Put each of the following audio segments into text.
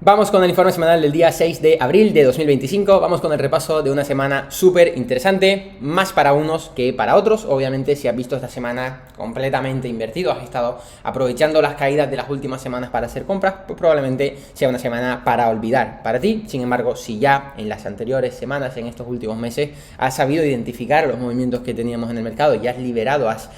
Vamos con el informe semanal del día 6 de abril de 2025, vamos con el repaso de una semana súper interesante, más para unos que para otros. Obviamente si has visto esta semana completamente invertido, has estado aprovechando las caídas de las últimas semanas para hacer compras, pues probablemente sea una semana para olvidar para ti. Sin embargo, si ya en las anteriores semanas, en estos últimos meses, has sabido identificar los movimientos que teníamos en el mercado y has liberado, has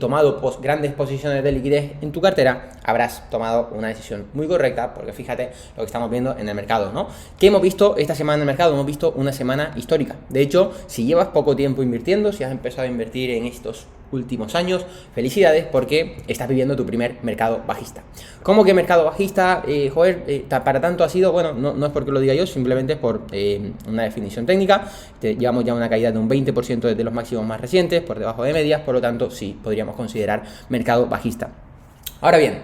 tomado grandes posiciones de liquidez en tu cartera, habrás tomado una decisión muy correcta, porque fíjate lo que estamos viendo en el mercado, ¿no? ¿Qué hemos visto esta semana en el mercado? Hemos visto una semana histórica. De hecho, si llevas poco tiempo invirtiendo, si has empezado a invertir en estos últimos años, felicidades, porque estás viviendo tu primer mercado bajista. ¿Cómo que mercado bajista? Para tanto ha sido, bueno, no es porque lo diga yo, simplemente es por una definición técnica. Llevamos ya una caída de un 20% desde los máximos más recientes, por debajo de medias, por lo tanto sí podríamos considerar mercado bajista. Ahora bien,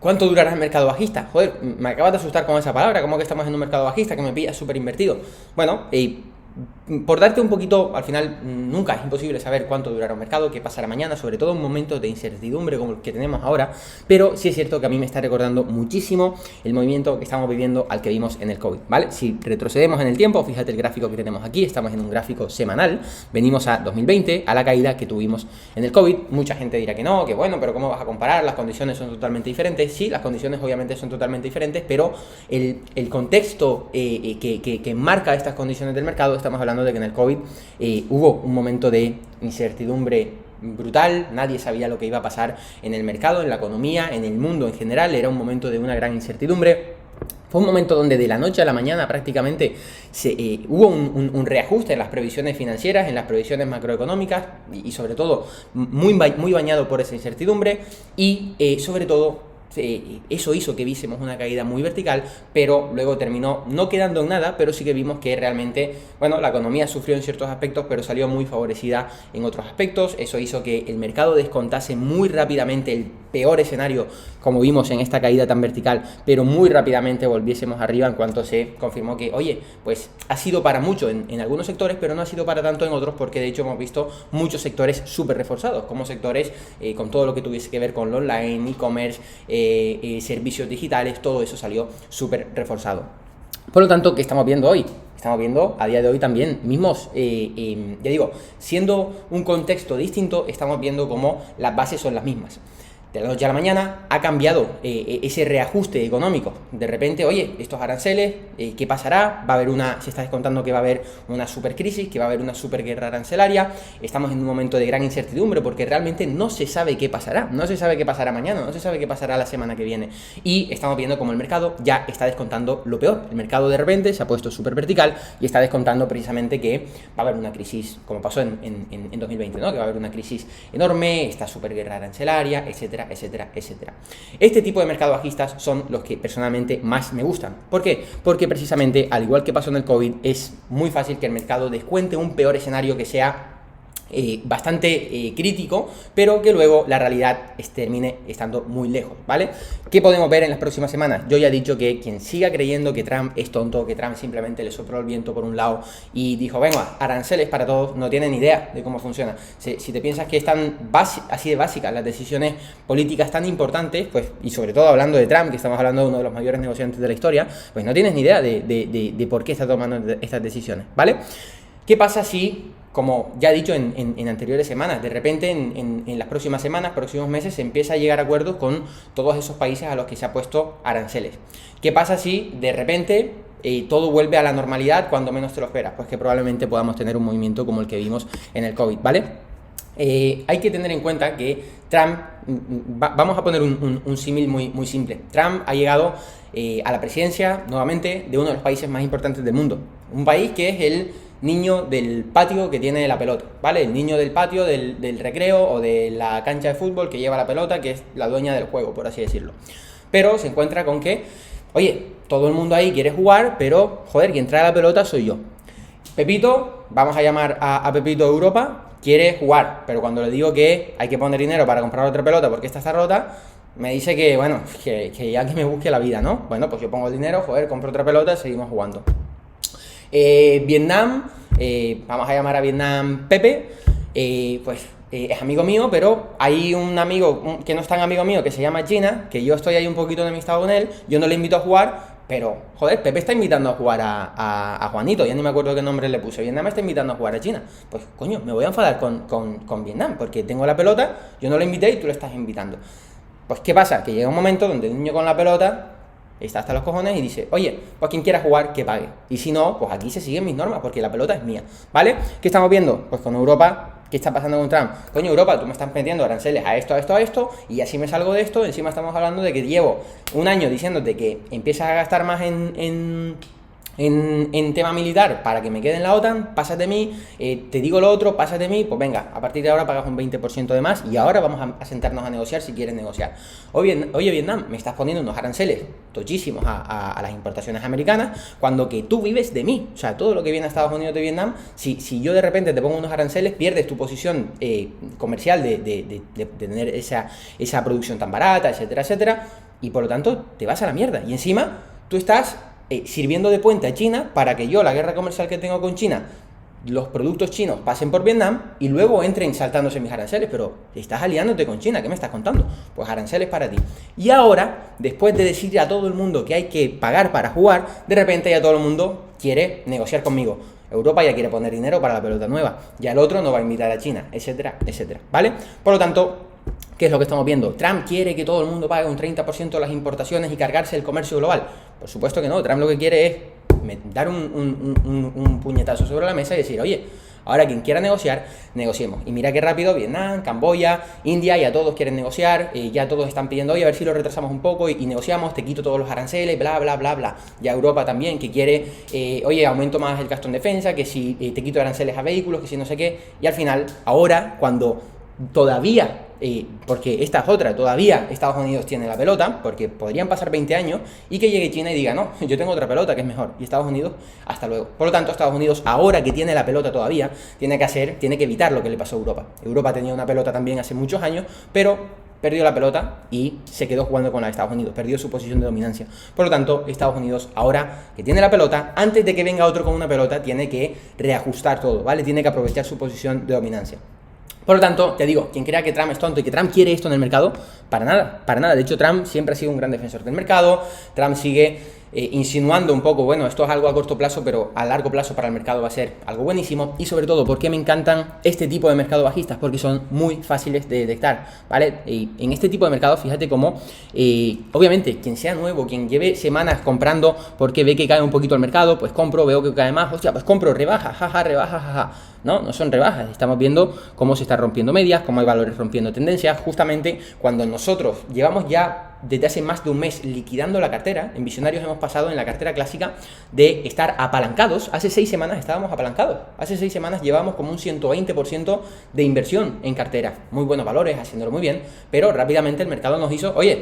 ¿cuánto durará el mercado bajista? Me acabas de asustar con esa palabra. ¿Cómo que estamos en un mercado bajista? Que me pilla súper invertido. Bueno, por darte un poquito, al final nunca es imposible saber cuánto durará un mercado, qué pasará mañana, sobre todo en momentos de incertidumbre como el que tenemos ahora, pero sí es cierto que a mí me está recordando muchísimo el movimiento que estamos viviendo al que vimos en el COVID, ¿vale? Si retrocedemos en el tiempo, fíjate el gráfico que tenemos aquí, estamos en un gráfico semanal, venimos a 2020, a la caída que tuvimos en el COVID. Mucha gente dirá que no, que bueno, pero ¿cómo vas a comparar? Las condiciones son totalmente diferentes. Sí, las condiciones obviamente son totalmente diferentes, pero el contexto que marca estas condiciones del mercado, estamos hablando de que en el COVID hubo un momento de incertidumbre brutal, nadie sabía lo que iba a pasar en el mercado, en la economía, en el mundo en general, era un momento de una gran incertidumbre. Fue un momento donde de la noche a la mañana prácticamente hubo un reajuste en las previsiones financieras, en las previsiones macroeconómicas y sobre todo muy bañado por esa incertidumbre y sobre todo eso hizo que viésemos una caída muy vertical, pero luego terminó no quedando en nada, pero sí que vimos que realmente, bueno, la economía sufrió en ciertos aspectos, pero salió muy favorecida en otros aspectos. Eso hizo que el mercado descontase muy rápidamente el peor escenario, como vimos en esta caída tan vertical, pero muy rápidamente volviésemos arriba en cuanto se confirmó que, oye, pues ha sido para mucho en algunos sectores, pero no ha sido para tanto en otros, porque de hecho hemos visto muchos sectores súper reforzados, como sectores con todo lo que tuviese que ver con lo online, e-commerce, servicios digitales, todo eso salió súper reforzado. Por lo tanto, ¿qué estamos viendo hoy? Estamos viendo a día de hoy también mismos, ya digo, siendo un contexto distinto, estamos viendo cómo las bases son las mismas. De la noche a la mañana ha cambiado ese reajuste económico. De repente, oye, estos aranceles, ¿qué pasará? Se está descontando que va a haber una supercrisis, que va a haber una superguerra arancelaria. Estamos en un momento de gran incertidumbre porque realmente no se sabe qué pasará. No se sabe qué pasará mañana, no se sabe qué pasará la semana que viene. Y estamos viendo cómo el mercado ya está descontando lo peor. El mercado de repente se ha puesto súper vertical y está descontando precisamente que va a haber una crisis, como pasó en 2020, ¿no? Que va a haber una crisis enorme, esta superguerra arancelaria, etcétera, etcétera, etcétera. Este tipo de mercados bajistas son los que personalmente más me gustan. ¿Por qué? Porque precisamente, al igual que pasó en el COVID, es muy fácil que el mercado descuente un peor escenario que sea bastante crítico, pero que luego la realidad termine estando muy lejos, ¿vale? ¿Qué podemos ver en las próximas semanas? Yo ya he dicho que quien siga creyendo que Trump es tonto, que Trump simplemente le sopló el viento por un lado y dijo, venga, aranceles para todos, no tiene ni idea de cómo funciona. Si te piensas que están así de básicas las decisiones políticas tan importantes, pues, y sobre todo hablando de Trump, que estamos hablando de uno de los mayores negociantes de la historia, pues no tienes ni idea de por qué está tomando estas decisiones, ¿vale? ¿Qué pasa si, como ya he dicho en anteriores semanas, de repente en las próximas semanas, próximos meses, se empieza a llegar a acuerdos con todos esos países a los que se ha puesto aranceles? ¿Qué pasa si de repente todo vuelve a la normalidad cuando menos te lo esperas? Pues que probablemente podamos tener un movimiento como el que vimos en el COVID, ¿vale? Hay que tener en cuenta que Trump, vamos a poner un símil muy simple. Trump ha llegado a la presidencia nuevamente de uno de los países más importantes del mundo, un país que es el niño del patio que tiene la pelota, ¿vale? El niño del patio, del recreo o de la cancha de fútbol que lleva la pelota, que es la dueña del juego, por así decirlo. Pero se encuentra con que, oye, todo el mundo ahí quiere jugar, pero, joder, quien trae la pelota soy yo. Pepito, vamos a llamar a Pepito de Europa, quiere jugar, pero cuando le digo que hay que poner dinero para comprar otra pelota porque esta está rota, me dice que, bueno, que ya que me busque la vida, ¿no? Bueno, pues yo pongo el dinero, joder, compro otra pelota y seguimos jugando. Vietnam, vamos a llamar a Vietnam Pepe, pues es amigo mío, pero hay un amigo que no es tan amigo mío, que se llama China, que yo estoy ahí un poquito enemistado con él, yo no le invito a jugar, pero, joder, Pepe está invitando a jugar a Juanito, ya ni me acuerdo qué nombre le puse. Vietnam está invitando a jugar a China. Pues, coño, me voy a enfadar con Vietnam, porque tengo la pelota, yo no la invité y tú la estás invitando. Pues, ¿qué pasa? Que llega un momento donde el niño con la pelota está hasta los cojones y dice, oye, pues quien quiera jugar, que pague. Y si no, pues aquí se siguen mis normas, porque la pelota es mía, ¿vale? ¿Qué estamos viendo? Pues con Europa. ¿Qué está pasando con Trump? Coño, Europa, tú me estás metiendo aranceles a esto, a esto, a esto, y así me salgo de esto. Encima estamos hablando de que llevo un año diciéndote que empiezas a gastar más en tema militar para que me quede en la OTAN, pasas de mí, te digo lo otro, pasas de mí, pues venga, a partir de ahora pagas un 20% de más y ahora vamos a sentarnos a negociar si quieres negociar. Oye, Vietnam, me estás poniendo unos aranceles tochísimos a las importaciones americanas cuando que tú vives de mí. O sea, todo lo que viene a Estados Unidos de Vietnam, si yo de repente te pongo unos aranceles, pierdes tu posición comercial de tener esa producción tan barata, etcétera, etcétera, y por lo tanto te vas a la mierda. Y encima tú estás sirviendo de puente a China para que yo, la guerra comercial que tengo con China, los productos chinos pasen por Vietnam y luego entren saltándose mis aranceles. Pero estás aliándote con China, ¿qué me estás contando? Pues aranceles para ti. Y ahora, después de decir a todo el mundo que hay que pagar para jugar, de repente ya todo el mundo quiere negociar conmigo. Europa ya quiere poner dinero para la pelota nueva, ya el otro no va a invitar a China, etcétera, etcétera, ¿vale? Por lo tanto, ¿qué es lo que estamos viendo? ¿Trump quiere que todo el mundo pague un 30% de las importaciones y cargarse el comercio global? Por supuesto que no. Trump lo que quiere es dar un puñetazo sobre la mesa y decir, oye, ahora quien quiera negociar, negociemos. Y mira qué rápido, Vietnam, Camboya, India, ya todos quieren negociar, ya todos están pidiendo, oye, a ver si lo retrasamos un poco y negociamos, te quito todos los aranceles, bla, bla, bla, bla. Ya Europa también, que quiere, oye, aumento más el gasto en defensa, que si te quito aranceles a vehículos, que si no sé qué. Y al final, ahora, cuando todavía, porque esta es otra, todavía Estados Unidos tiene la pelota, porque podrían pasar 20 años y que llegue China y diga, no, yo tengo otra pelota que es mejor, y Estados Unidos, hasta luego. Por lo tanto, Estados Unidos, ahora que tiene la pelota todavía, tiene que evitar lo que le pasó a Europa. Europa tenía una pelota también hace muchos años, pero perdió la pelota y se quedó jugando con la de Estados Unidos, perdió su posición de dominancia. Por lo tanto, Estados Unidos, ahora que tiene la pelota, antes de que venga otro con una pelota, tiene que reajustar todo, ¿vale? Tiene que aprovechar su posición de dominancia. Por lo tanto, te digo, quien crea que Trump es tonto y que Trump quiere esto en el mercado, para nada, para nada. De hecho, Trump siempre ha sido un gran defensor del mercado. Trump sigue insinuando un poco, bueno, esto es algo a corto plazo, pero a largo plazo para el mercado va a ser algo buenísimo. Y sobre todo, ¿por qué me encantan este tipo de mercados bajistas? Porque son muy fáciles de detectar, ¿vale? Y en este tipo de mercados, fíjate cómo, obviamente, quien sea nuevo, quien lleve semanas comprando porque ve que cae un poquito el mercado, pues compro, veo que cae más, hostia, pues compro, rebaja, jaja, rebaja, jaja. No son rebajas, estamos viendo cómo se están rompiendo medias, cómo hay valores rompiendo tendencias, justamente cuando nosotros llevamos ya desde hace más de un mes liquidando la cartera. En Visionarios hemos pasado en la cartera clásica de estar apalancados. Hace 6 semanas estábamos apalancados, hace 6 semanas llevamos como un 120% de inversión en cartera, muy buenos valores, haciéndolo muy bien, pero rápidamente el mercado nos hizo, oye,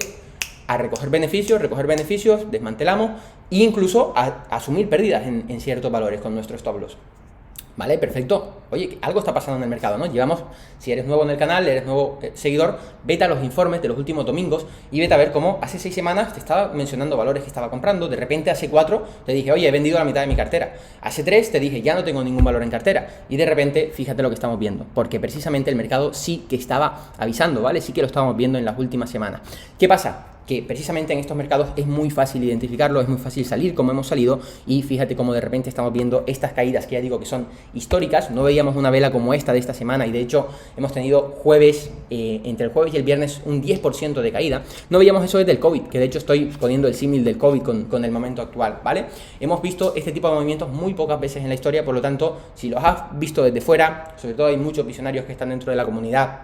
a recoger beneficios, desmantelamos e incluso a asumir pérdidas en ciertos valores con nuestro stop loss. Vale, perfecto. Oye, algo está pasando en el mercado, ¿no? Llevamos, si eres nuevo en el canal, eres nuevo seguidor, vete a los informes de los últimos domingos y vete a ver cómo hace 6 semanas te estaba mencionando valores que estaba comprando. De repente hace 4 te dije, oye, he vendido la mitad de mi cartera. Hace 3 te dije, ya no tengo ningún valor en cartera. Y de repente, fíjate lo que estamos viendo, porque precisamente el mercado sí que estaba avisando, ¿vale? Sí que lo estábamos viendo en las últimas semanas. ¿Qué pasa? Que precisamente en estos mercados es muy fácil identificarlo, es muy fácil salir como hemos salido, y fíjate cómo de repente estamos viendo estas caídas que ya digo que son históricas. No veíamos una vela como esta de esta semana, y de hecho hemos tenido jueves, entre el jueves y el viernes, un 10% de caída. No veíamos eso desde el COVID, que de hecho estoy poniendo el símil del COVID con el momento actual, ¿vale? Hemos visto este tipo de movimientos muy pocas veces en la historia, por lo tanto, si los has visto desde fuera, sobre todo hay muchos visionarios que están dentro de la comunidad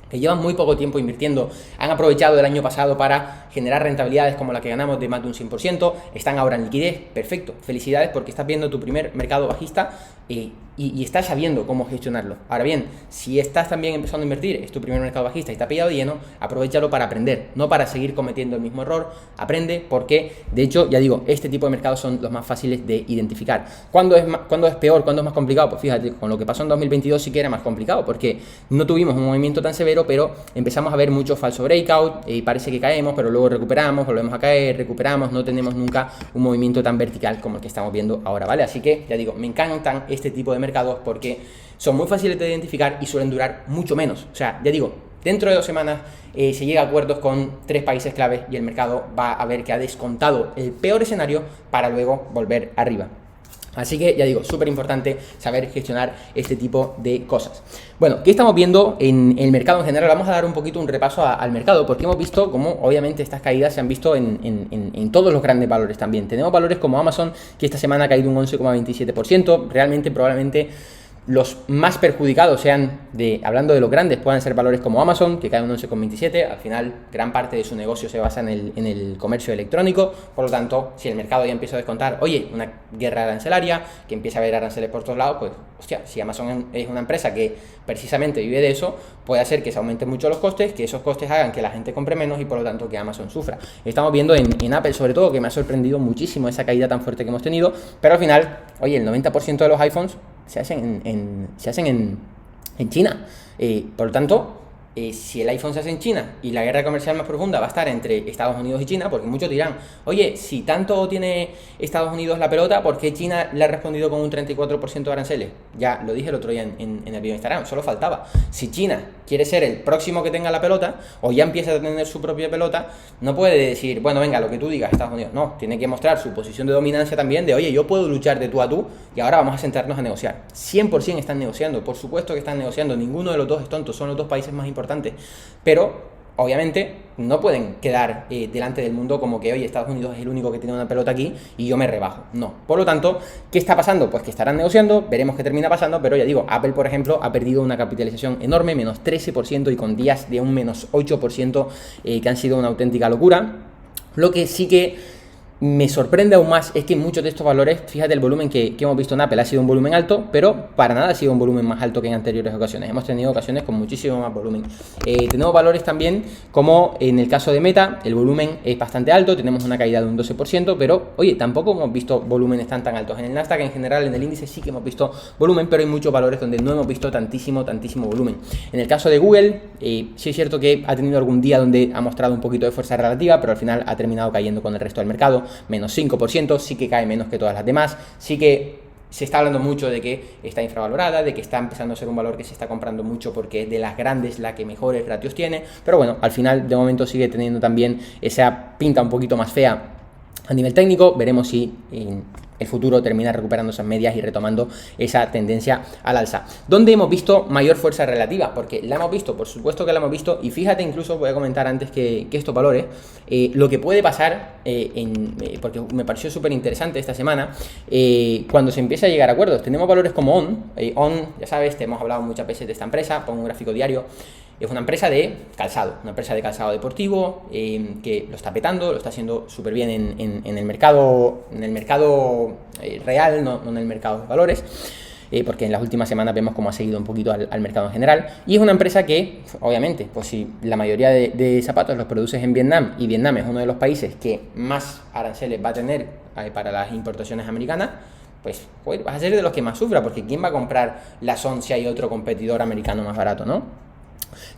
que llevan muy poco tiempo invirtiendo, han aprovechado el año pasado para generar rentabilidades como la que ganamos de más de un 100%, están ahora en liquidez, perfecto, felicidades porque estás viendo tu primer mercado bajista y estás sabiendo cómo gestionarlo. Ahora bien, si estás también empezando a invertir, es tu primer mercado bajista y te ha pillado de lleno, aprovechalo para aprender, no para seguir cometiendo el mismo error. Aprende porque, de hecho, ya digo, este tipo de mercados son los más fáciles de identificar. ¿Cuándo es peor? ¿Cuándo es más complicado? Pues fíjate, con lo que pasó en 2022 sí que era más complicado porque no tuvimos un movimiento tan severo, pero empezamos a ver mucho falso breakout y parece que caemos, pero luego recuperamos, volvemos a caer, recuperamos, no tenemos nunca un movimiento tan vertical como el que estamos viendo ahora, ¿vale? Así que, ya digo, me encantan este tipo de mercados porque son muy fáciles de identificar y suelen durar mucho menos. O sea, ya digo, dentro de 2 semanas se llega a acuerdos con 3 países claves y el mercado va a ver que ha descontado el peor escenario para luego volver arriba. Así que ya digo, súper importante saber gestionar este tipo de cosas. Bueno, ¿qué estamos viendo en el mercado en general? Vamos a dar un poquito un repaso al mercado, porque hemos visto cómo obviamente estas caídas se han visto en todos los grandes valores también. Tenemos valores como Amazon, que esta semana ha caído un 11,27%. Realmente, probablemente los más perjudicados sean, hablando de los grandes, puedan ser valores como Amazon, que cae un 11,27. Al final, gran parte de su negocio se basa en el comercio electrónico. Por lo tanto, si el mercado ya empieza a descontar, oye, una guerra arancelaria, que empieza a haber aranceles por todos lados, pues, hostia, si Amazon es una empresa que precisamente vive de eso, puede hacer que se aumenten mucho los costes, que esos costes hagan que la gente compre menos y por lo tanto que Amazon sufra. Estamos viendo en Apple, sobre todo, que me ha sorprendido muchísimo esa caída tan fuerte que hemos tenido, pero al final, oye, el 90% de los iPhones se hacen en China. Por lo tanto, si el iPhone se hace en China y la guerra comercial más profunda va a estar entre Estados Unidos y China, porque muchos dirán, oye, si tanto tiene Estados Unidos la pelota, ¿por qué China le ha respondido con un 34% de aranceles? Ya lo dije el otro día en el video de Instagram, solo faltaba. Si China quiere ser el próximo que tenga la pelota, o ya empieza a tener su propia pelota, no puede decir, bueno, venga, lo que tú digas, Estados Unidos. No, tiene que mostrar su posición de dominancia también, de, oye, yo puedo luchar de tú a tú, y ahora vamos a sentarnos a negociar. 100% están negociando, por supuesto que están negociando, ninguno de los dos es tonto, son los dos países más importantes. Pero obviamente no pueden quedar delante del mundo como que, oye, Estados Unidos es el único que tiene una pelota aquí y yo me rebajo. No. Por lo tanto, ¿qué está pasando? Pues que estarán negociando, veremos qué termina pasando, pero ya digo, Apple, por ejemplo, ha perdido una capitalización enorme, menos 13% y con días de un menos 8% que han sido una auténtica locura. Lo que sí que me sorprende aún más es que muchos de estos valores, fíjate el volumen que hemos visto en Apple, ha sido un volumen alto, pero para nada ha sido un volumen más alto que en anteriores ocasiones. Hemos tenido ocasiones con muchísimo más volumen. Tenemos valores también como en el caso de Meta, el volumen es bastante alto, tenemos una caída de un 12%, pero oye, tampoco hemos visto volúmenes tan altos. En el Nasdaq en general, en el índice sí que hemos visto volumen, pero hay muchos valores donde no hemos visto tantísimo volumen. En el caso de Google, sí es cierto que ha tenido algún día donde ha mostrado un poquito de fuerza relativa, pero al final ha terminado cayendo con el resto del mercado. Menos 5%, sí que cae menos que todas las demás, sí que se está hablando mucho de que está infravalorada, de que está empezando a ser un valor que se está comprando mucho porque es de las grandes la que mejores ratios tiene, pero bueno, al final de momento sigue teniendo también esa pinta un poquito más fea a nivel técnico. Veremos si en el futuro termina recuperando esas medias y retomando esa tendencia al alza. ¿Dónde hemos visto mayor fuerza relativa? Porque la hemos visto, por supuesto que la hemos visto, y fíjate, incluso voy a comentar antes que estos valores, lo que puede pasar, porque me pareció súper interesante esta semana, cuando se empieza a llegar a acuerdos. Tenemos valores como ON, ya sabes, te hemos hablado muchas veces de esta empresa, pongo un gráfico diario. Es una empresa de calzado, deportivo, que lo está petando, lo está haciendo súper bien en el mercado, real, no en el mercado de valores, porque en las últimas semanas vemos cómo ha seguido un poquito al mercado en general. Y es una empresa que, obviamente, pues si la mayoría de zapatos los produces en Vietnam, y Vietnam es uno de los países que más aranceles va a tener para las importaciones americanas, pues joder, vas a ser de los que más sufra, porque ¿quién va a comprar la Son si hay otro competidor americano más barato, no?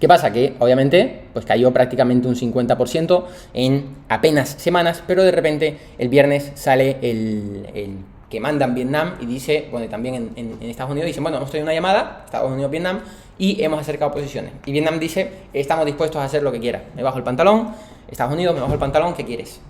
¿Qué pasa? Que obviamente pues cayó prácticamente un 50% en apenas semanas, pero de repente el viernes sale el que manda en Vietnam y dice, bueno, y también en Estados Unidos, dicen, bueno, hemos tenido una llamada, Estados Unidos-Vietnam, y hemos acercado posiciones. Y Vietnam dice, estamos dispuestos a hacer lo que quieras. Me bajo el pantalón, Estados Unidos, me bajo el pantalón, ¿qué quieres?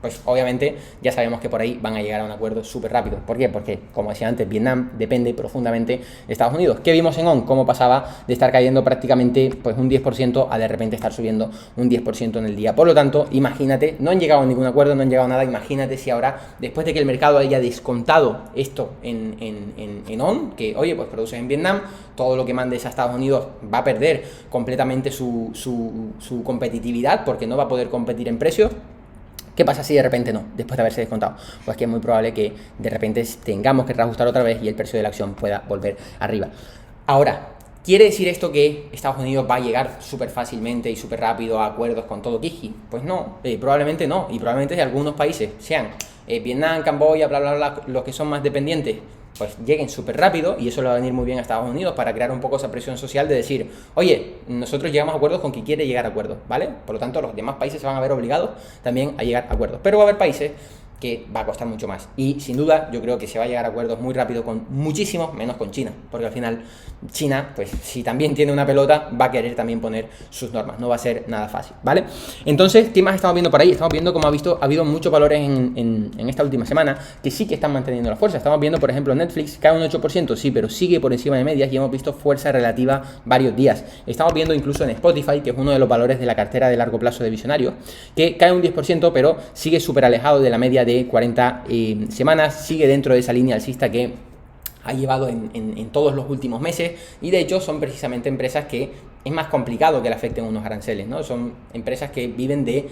Pues obviamente ya sabemos que por ahí van a llegar a un acuerdo súper rápido. ¿Por qué? Porque, como decía antes, Vietnam depende profundamente de Estados Unidos. ¿Qué vimos en ON? Cómo pasaba de estar cayendo prácticamente pues un 10% a de repente estar subiendo un 10% en el día. Por lo tanto, imagínate, no han llegado a ningún acuerdo, no han llegado a nada. Imagínate si ahora, después de que el mercado haya descontado esto en ON, que oye, pues produces en Vietnam, todo lo que mandes a Estados Unidos va a perder completamente su competitividad, porque no va a poder competir en precios. ¿Qué pasa si de repente no, después de haberse descontado? Pues que es muy probable que de repente tengamos que reajustar otra vez y el precio de la acción pueda volver arriba. Ahora, ¿quiere decir esto que Estados Unidos va a llegar súper fácilmente y súper rápido a acuerdos con todo Kiki? Pues no, probablemente no, y probablemente de algunos países, sean Vietnam, Camboya, bla, bla, bla, los que son más dependientes, pues lleguen súper rápido, y eso le va a venir muy bien a Estados Unidos para crear un poco esa presión social de decir, oye, nosotros llegamos a acuerdos con quien quiere llegar a acuerdos, ¿vale? Por lo tanto, los demás países se van a ver obligados también a llegar a acuerdos. Pero va a haber países que va a costar mucho más. Y sin duda yo creo que se va a llegar a acuerdos muy rápido con muchísimos, menos con China, porque al final China, pues si también tiene una pelota, va a querer también poner sus normas, no va a ser nada fácil, ¿vale? Entonces, ¿qué más estamos viendo por ahí? Estamos viendo como ha habido muchos valores en esta última semana que sí que están manteniendo la fuerza. Estamos viendo, por ejemplo, Netflix cae un 8%, sí, pero sigue por encima de medias y hemos visto fuerza relativa varios días. Estamos viendo incluso en Spotify, que es uno de los valores de la cartera de largo plazo de Visionarios, que cae un 10%, pero sigue súper alejado de la media de 40 semanas, sigue dentro de esa línea alcista que ha llevado en todos los últimos meses, y de hecho son precisamente empresas que es más complicado que le afecten unos aranceles, ¿no? Son empresas que viven de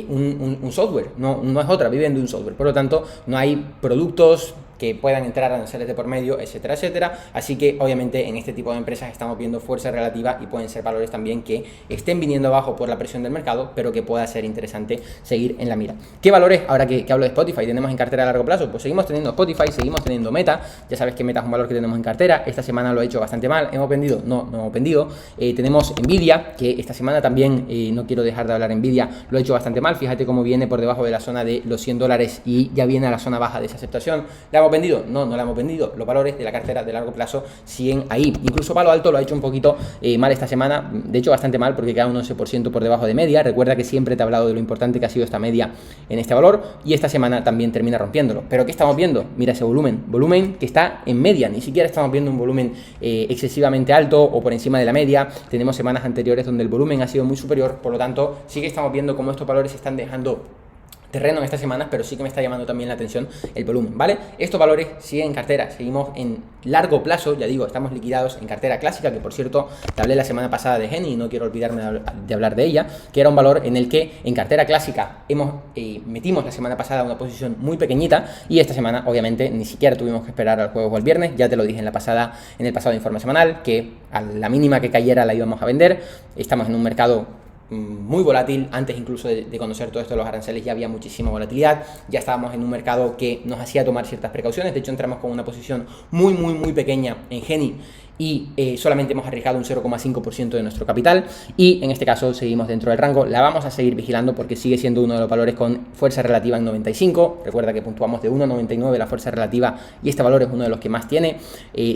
un software, no es otra, viven de un software, por lo tanto no hay productos que puedan entrar aranceles de por medio, etcétera, etcétera. Así que obviamente en este tipo de empresas estamos viendo fuerza relativa y pueden ser valores también que estén viniendo abajo por la presión del mercado, pero que pueda ser interesante seguir en la mira. ¿Qué valores, ahora que hablo de Spotify, tenemos en cartera a largo plazo? Pues seguimos teniendo Spotify, seguimos teniendo Meta. Ya sabes que Meta es un valor que tenemos en cartera. Esta semana lo ha hecho bastante mal. ¿Hemos vendido? No hemos vendido. Tenemos Nvidia, que esta semana también, no quiero dejar de hablar de Nvidia, lo ha hecho bastante mal. Fíjate cómo viene por debajo de la zona de los $100 y ya viene a la zona baja de esa aceptación. ¿La hemos vendido? No la hemos vendido. Los valores de la cartera de largo plazo siguen ahí. Incluso Palo Alto lo ha hecho un poquito mal esta semana, de hecho bastante mal, porque queda un 11% por debajo de media. Recuerda que siempre te he hablado de lo importante que ha sido esta media en este valor, y esta semana también termina rompiéndolo. ¿Pero qué estamos viendo? Mira ese volumen que está en media, ni siquiera estamos viendo un volumen excesivamente alto o por encima de la media. Tenemos semanas anteriores donde el volumen ha sido muy superior, por lo tanto sí que estamos viendo cómo estos valores están dejando terreno en estas semanas, pero sí que me está llamando también la atención el volumen, ¿vale? Estos valores siguen en cartera, seguimos en largo plazo, ya digo, estamos liquidados en cartera clásica, que por cierto, te hablé la semana pasada de Geni y no quiero olvidarme de hablar de ella, que era un valor en el que en cartera clásica metimos la semana pasada una posición muy pequeñita, y esta semana obviamente ni siquiera tuvimos que esperar al jueves o al viernes. Ya te lo dije en el pasado informe semanal, que a la mínima que cayera la íbamos a vender. Estamos en un mercado muy volátil. Antes incluso de conocer todo esto de los aranceles ya había muchísima volatilidad, ya estábamos en un mercado que nos hacía tomar ciertas precauciones. De hecho entramos con una posición muy pequeña en Geni y solamente hemos arriesgado un 0,5% de nuestro capital, y en este caso seguimos dentro del rango. La vamos a seguir vigilando porque sigue siendo uno de los valores con fuerza relativa en 95. Recuerda que puntuamos de 1,99 la fuerza relativa y este valor es uno de los que más tiene.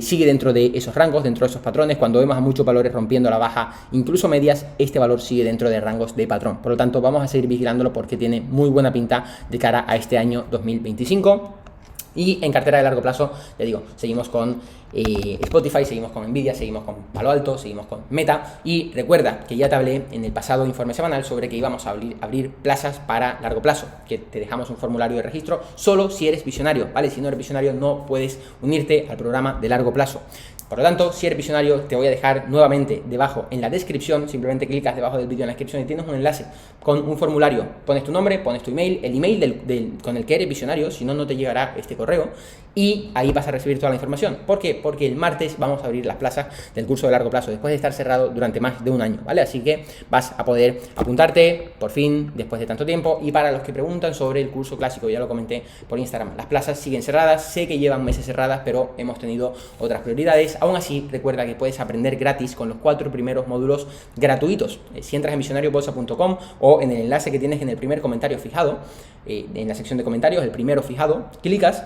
Sigue dentro de esos rangos, dentro de esos patrones. Cuando vemos a muchos valores rompiendo la baja, incluso medias, este valor sigue dentro de rangos de patrón. Por lo tanto vamos a seguir vigilándolo porque tiene muy buena pinta de cara a este año 2025. Y en cartera de largo plazo, ya digo, seguimos con Spotify, seguimos con Nvidia, seguimos con Palo Alto, seguimos con Meta. Y recuerda que ya te hablé en el pasado informe semanal sobre que íbamos a abrir plazas para largo plazo, que te dejamos un formulario de registro solo si eres visionario, ¿vale? Si no eres visionario no puedes unirte al programa de largo plazo. Por lo tanto, si eres visionario, te voy a dejar nuevamente debajo en la descripción. Simplemente clicas debajo del vídeo en la descripción y tienes un enlace con un formulario. Pones tu nombre, pones tu email, el email con el que eres visionario, si no, no te llegará este correo, y ahí vas a recibir toda la información. ¿Por qué? Porque el martes vamos a abrir las plazas del curso de largo plazo, después de estar cerrado durante más de un año, ¿vale? Así que vas a poder apuntarte, por fin, después de tanto tiempo. Y para los que preguntan sobre el curso clásico, ya lo comenté por Instagram, las plazas siguen cerradas, sé que llevan meses cerradas, pero hemos tenido otras prioridades. Aún así, recuerda que puedes aprender gratis con los 4 primeros módulos gratuitos. Si entras en visionariobolsa.com o en el enlace que tienes en el primer comentario fijado, en la sección de comentarios, el primero fijado, clicas,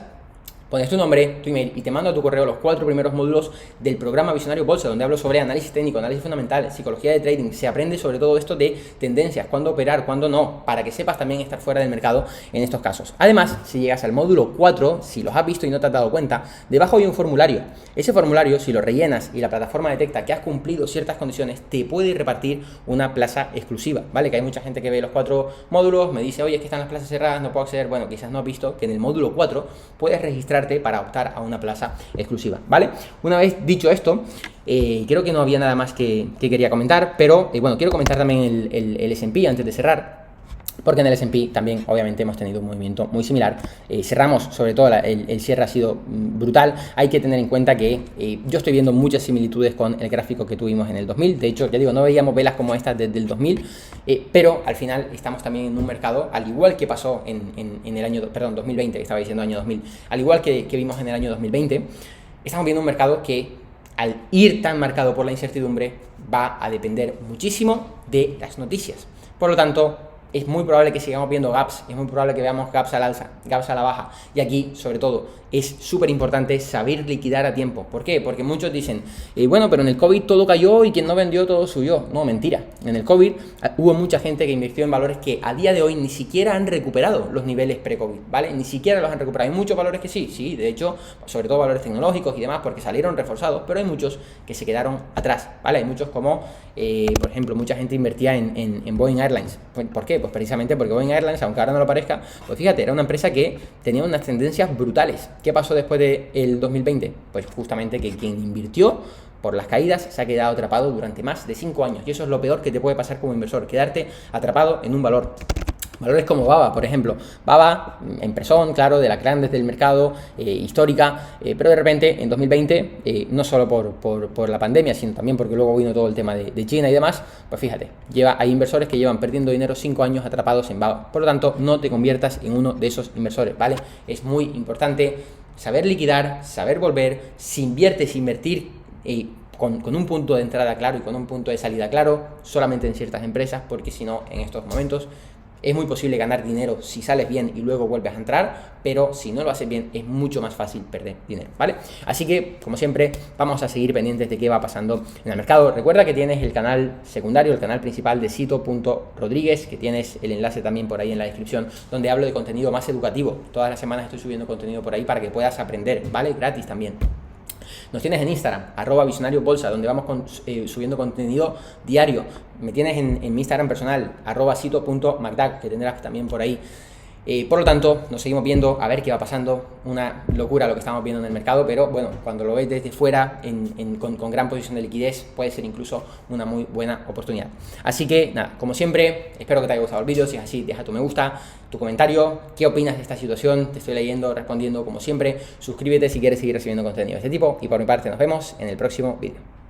pones tu nombre, tu email y te mando a tu correo los 4 primeros módulos del programa Visionario Bolsa, donde hablo sobre análisis técnico, análisis fundamental, psicología de trading. Se aprende sobre todo esto de tendencias, cuándo operar, cuándo no, para que sepas también estar fuera del mercado en estos casos. Además, si llegas al módulo 4, si los has visto y no te has dado cuenta, debajo hay un formulario. Ese formulario, si lo rellenas y la plataforma detecta que has cumplido ciertas condiciones, te puede repartir una plaza exclusiva, ¿vale? Que hay mucha gente que ve los 4 módulos, me dice, oye, es que están las plazas cerradas, no puedo acceder. Bueno, quizás no has visto que en el módulo 4 puedes registrar para optar a una plaza exclusiva, ¿vale? Una vez dicho esto, creo que no había nada más que quería comentar, pero bueno, quiero comentar también el S&P antes de cerrar, porque en el S&P también obviamente hemos tenido un movimiento muy similar. Cerramos, sobre todo el cierre ha sido brutal. Hay que tener en cuenta que yo estoy viendo muchas similitudes con el gráfico que tuvimos en el 2000. De hecho, ya digo, no veíamos velas como estas desde el 2000, pero al final estamos también en un mercado, al igual que pasó en el año, 2020, que estaba diciendo año 2000, al igual que vimos en el año 2020, estamos viendo un mercado que, al ir tan marcado por la incertidumbre, va a depender muchísimo de las noticias. Por lo tanto, es muy probable que sigamos viendo gaps, es muy probable que veamos gaps al alza, gaps a la baja. Y aquí, sobre todo, es súper importante saber liquidar a tiempo. ¿Por qué? Porque muchos dicen, bueno, pero en el COVID todo cayó y quien no vendió todo subió. No, mentira. En el COVID hubo mucha gente que invirtió en valores que a día de hoy ni siquiera han recuperado los niveles pre-COVID, ¿vale? Ni siquiera los han recuperado. Hay muchos valores que sí, de hecho, sobre todo valores tecnológicos y demás, porque salieron reforzados, pero hay muchos que se quedaron atrás, ¿vale? Hay muchos como, por ejemplo, mucha gente invertía en Boeing Airlines. ¿Por qué? Pues precisamente porque Boeing Airlines, aunque ahora no lo parezca, pues fíjate, era una empresa que tenía unas tendencias brutales. ¿Qué pasó después del 2020? Pues justamente que quien invirtió por las caídas se ha quedado atrapado durante más de 5 años. Y eso es lo peor que te puede pasar como inversor, quedarte atrapado en un valor. Valores como Baba, por ejemplo. Baba, empresón, claro, de las grandes del mercado, histórica, pero de repente en 2020, no solo por la pandemia, sino también porque luego vino todo el tema de China y demás, pues fíjate, hay inversores que llevan perdiendo dinero 5 años atrapados en Baba. Por lo tanto, no te conviertas en uno de esos inversores, ¿vale? Es muy importante saber liquidar, saber volver, si inviertes, invertir con un punto de entrada claro y con un punto de salida claro, solamente en ciertas empresas, porque si no, en estos momentos es muy posible ganar dinero si sales bien y luego vuelves a entrar, pero si no lo haces bien es mucho más fácil perder dinero, ¿vale? Así que, como siempre, vamos a seguir pendientes de qué va pasando en el mercado. Recuerda que tienes el canal secundario, el canal principal de Sito.Rodríguez, que tienes el enlace también por ahí en la descripción, donde hablo de contenido más educativo. Todas las semanas estoy subiendo contenido por ahí para que puedas aprender, ¿vale? Gratis también. Nos tienes en Instagram, @visionariobolsa, donde vamos subiendo contenido diario. Me tienes en mi Instagram personal, @sito.macdag, que tendrás también por ahí. Por lo tanto, nos seguimos viendo a ver qué va pasando. Una locura lo que estamos viendo en el mercado, pero bueno, cuando lo ves desde fuera, con gran posición de liquidez, puede ser incluso una muy buena oportunidad. Así que nada, como siempre, espero que te haya gustado el vídeo. Si es así, deja tu me gusta, tu comentario, qué opinas de esta situación. Te estoy leyendo, respondiendo como siempre. Suscríbete si quieres seguir recibiendo contenido de este tipo. Y por mi parte, nos vemos en el próximo vídeo.